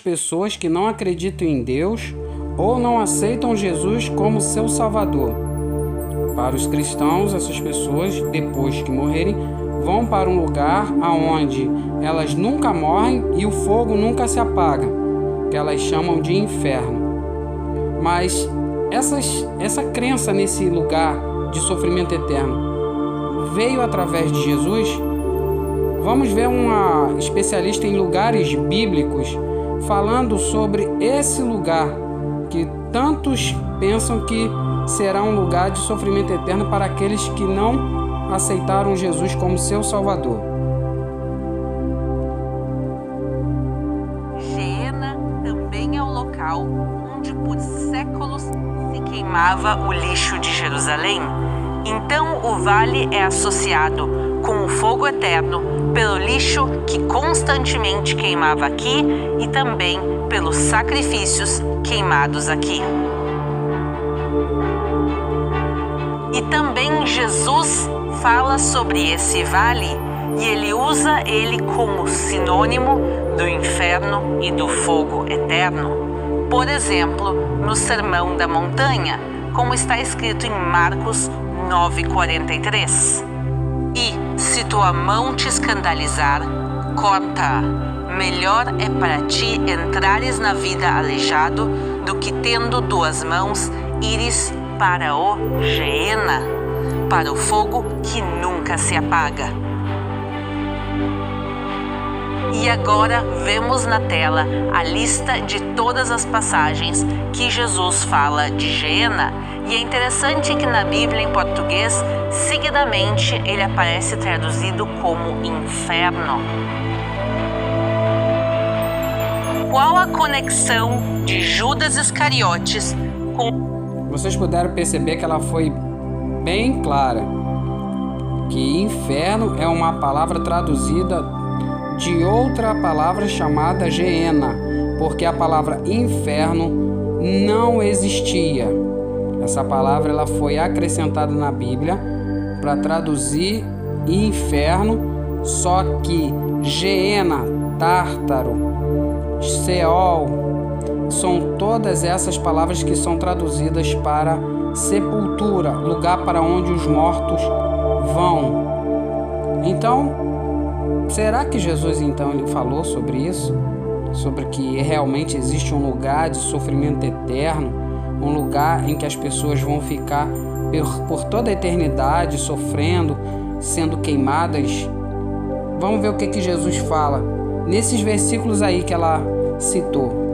pessoas que não acreditam em Deus ou não aceitam Jesus como seu Salvador. Para os cristãos, essas pessoas, depois que morrerem, vão para um lugar onde elas nunca morrem e o fogo nunca se apaga, que elas chamam de inferno. Mas essa crença nesse lugar de sofrimento eterno veio através de Jesus? Vamos ver uma especialista em lugares bíblicos falando sobre esse lugar que tantos pensam que será um lugar de sofrimento eterno para aqueles que não aceitaram Jesus como seu Salvador. Geena também é o local onde por séculos se queimava o lixo de Jerusalém. Então o vale é associado com o fogo eterno pelo lixo que constantemente queimava aqui e também pelos sacrifícios queimados aqui. E também Jesus fala sobre esse vale e ele usa ele como sinônimo do inferno e do fogo eterno. Por exemplo, no Sermão da Montanha, como está escrito em Marcos 9,43. E, se tua mão te escandalizar, corta-a. Melhor é para ti entrares na vida aleijado do que tendo duas mãos ires para o Geena, para o fogo que nunca se apaga. E agora vemos na tela a lista de todas as passagens que Jesus fala de Geena. E é interessante que na Bíblia em português, seguidamente ele aparece traduzido como inferno. Qual a conexão de Judas Iscariotes com... Vocês puderam perceber que ela foi bem clara, que inferno é uma palavra traduzida de outra palavra chamada Geena, porque a palavra inferno não existia. Essa palavra ela foi acrescentada na Bíblia para traduzir inferno, só que Geena, Tártaro, Seol, são todas essas palavras que são traduzidas para sepultura, lugar para onde os mortos vão. Então, será que Jesus então ele falou sobre isso? Sobre que realmente existe um lugar de sofrimento eterno, um lugar em que as pessoas vão ficar por toda a eternidade sofrendo, sendo queimadas? Vamos ver o que Jesus fala nesses versículos aí que ela citou.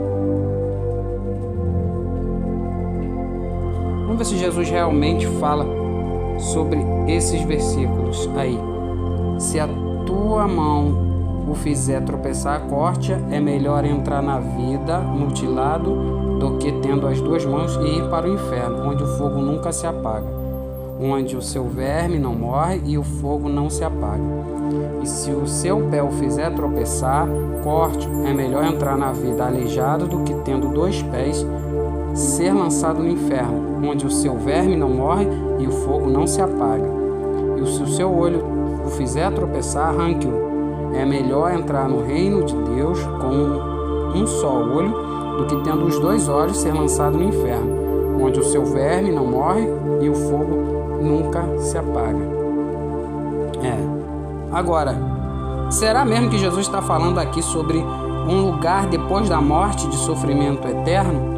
Vamos ver se Jesus realmente fala sobre esses versículos aí. Se a tua mão o fizer tropeçar, corte-a. É melhor entrar na vida mutilado do que tendo as duas mãos e ir para o inferno, onde o fogo nunca se apaga, onde o seu verme não morre e o fogo não se apaga. E se o seu pé o fizer tropeçar, corte-o. É melhor entrar na vida aleijado do que tendo dois pés ser lançado no inferno, onde o seu verme não morre e o fogo não se apaga. E se o seu olho o fizer tropeçar, arranque-o. É melhor entrar no reino de Deus com um só olho do que tendo os dois olhos ser lançado no inferno, onde o seu verme não morre e o fogo nunca se apaga. Agora, será mesmo que Jesus está falando aqui sobre um lugar depois da morte de sofrimento eterno?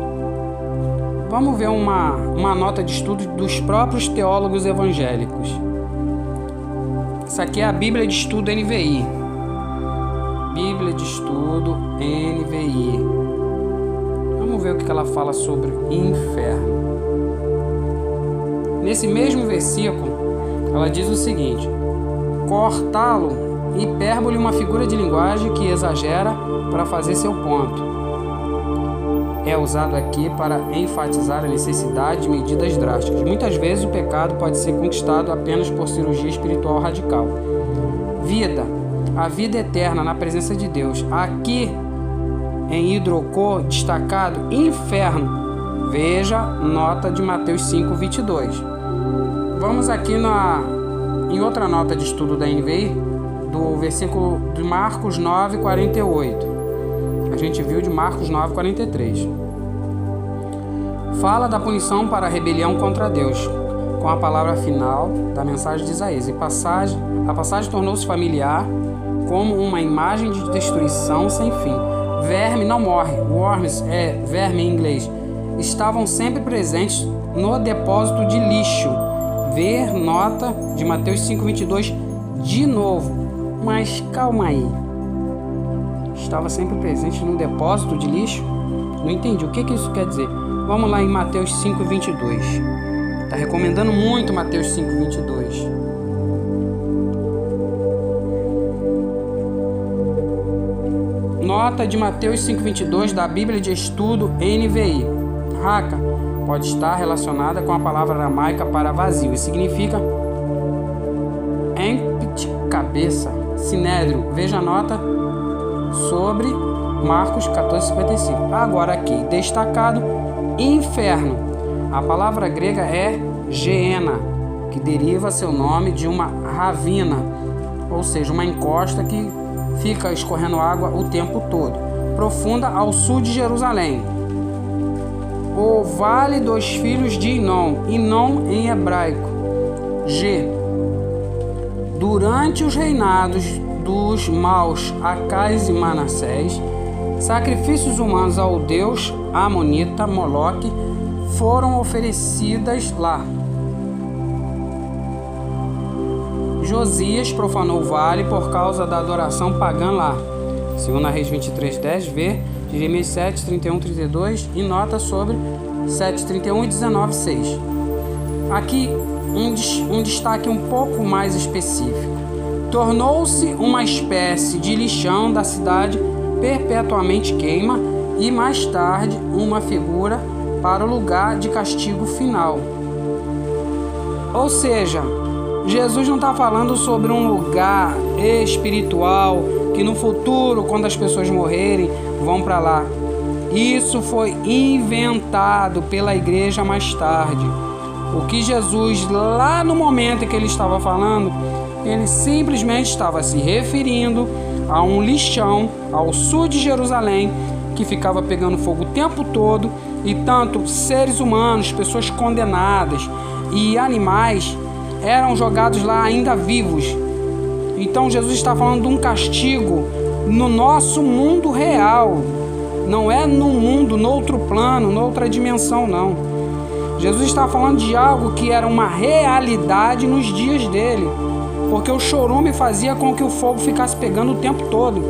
Vamos ver uma nota de estudo dos próprios teólogos evangélicos. Isso aqui é a Bíblia de Estudo NVI. Bíblia de Estudo NVI. Vamos ver o que ela fala sobre inferno. Nesse mesmo versículo, ela diz o seguinte: cortá-lo, hipérbole, uma figura de linguagem que exagera para fazer seu ponto. É usado aqui para enfatizar a necessidade de medidas drásticas. Muitas vezes o pecado pode ser conquistado apenas por cirurgia espiritual radical. Vida. A vida eterna na presença de Deus. Aqui em hidrocor, destacado inferno. Veja nota de Mateus 5:22. Vamos aqui em outra nota de estudo da NVI, do versículo de Marcos 9:48. a gente viu de Marcos 9:43. Fala da punição para a rebelião contra Deus, com a palavra final da mensagem de Isaías. A passagem tornou-se familiar como uma imagem de destruição sem fim. Verme não morre, worms é verme em inglês, estavam sempre presentes no depósito de lixo. Ver nota de Mateus 5:22 de novo. Mas calma aí. Estava sempre presente no depósito de lixo? Não entendi. O que isso quer dizer? Vamos lá em Mateus 5:22. Está recomendando muito Mateus 5:22. Nota de Mateus 5:22 da Bíblia de Estudo NVI. Raka pode estar relacionada com a palavra aramaica para vazio e significa empty, cabeça. Sinédrio, veja a nota sobre Marcos 14:55. Agora aqui, destacado, inferno. A palavra grega é Geena, que deriva seu nome de uma ravina, ou seja, uma encosta que fica escorrendo água o tempo todo, profunda ao sul de Jerusalém. O Vale dos Filhos de Inom, Inom em hebraico, G. Durante os reinados dos maus Acais e Manassés, sacrifícios humanos ao deus amonita Moloque foram oferecidas lá. Josias profanou o vale por causa da adoração pagã lá. Segundo a Reis 23:10, vê Jeremias 7:31-32 e nota sobre 7:31 e 19:6. Aqui um destaque um pouco mais específico. Tornou-se uma espécie de lixão da cidade, perpetuamente queima, e mais tarde uma figura para o lugar de castigo final. Ou seja, Jesus não está falando sobre um lugar espiritual que no futuro, quando as pessoas morrerem, vão para lá. Isso foi inventado pela igreja mais tarde. O que Jesus, lá no momento em que ele estava falando, ele simplesmente estava se referindo a um lixão ao sul de Jerusalém que ficava pegando fogo o tempo todo, e tanto seres humanos, pessoas condenadas e animais eram jogados lá ainda vivos. Então Jesus está falando de um castigo no nosso mundo real, não é no mundo, no outro plano, noutra dimensão, não. Jesus está falando de algo que era uma realidade nos dias dele, porque o chorume fazia com que o fogo ficasse pegando o tempo todo.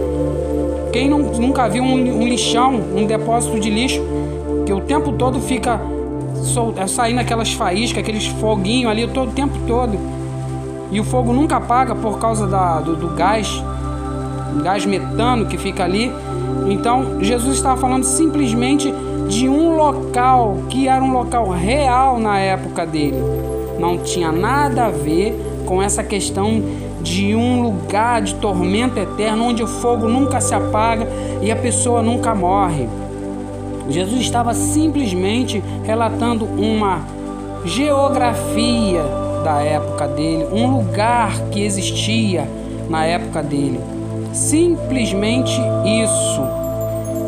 Quem nunca viu um lixão, um depósito de lixo, que o tempo todo fica saindo aquelas faíscas, aqueles foguinhos ali todo o tempo todo, e o fogo nunca apaga por causa do gás metano que fica ali. Então Jesus estava falando simplesmente de um local que era um local real na época dele, não tinha nada a ver com essa questão de um lugar de tormento eterno, onde o fogo nunca se apaga e a pessoa nunca morre. Jesus estava simplesmente relatando uma geografia da época dele, um lugar que existia na época dele. Simplesmente isso.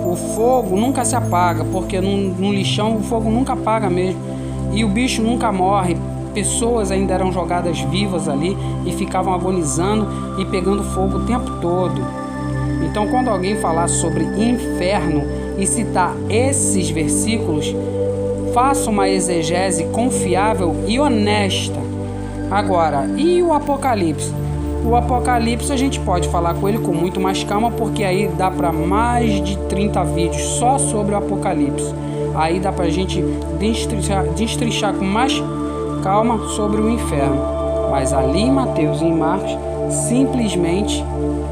O fogo nunca se apaga, porque no lixão o fogo nunca apaga mesmo. E o bicho nunca morre. Pessoas ainda eram jogadas vivas ali e ficavam agonizando e pegando fogo o tempo todo. Então, quando alguém falar sobre inferno e citar esses versículos, faça uma exegese confiável e honesta. Agora, e o Apocalipse? O Apocalipse a gente pode falar com ele com muito mais calma, porque aí dá para mais de 30 vídeos só sobre o Apocalipse. Aí dá para a gente destrinchar com mais calma sobre o inferno. Mas ali em Mateus e em Marcos simplesmente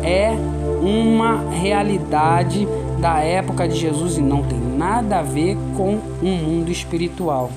é uma realidade da época de Jesus e não tem nada a ver com um mundo espiritual.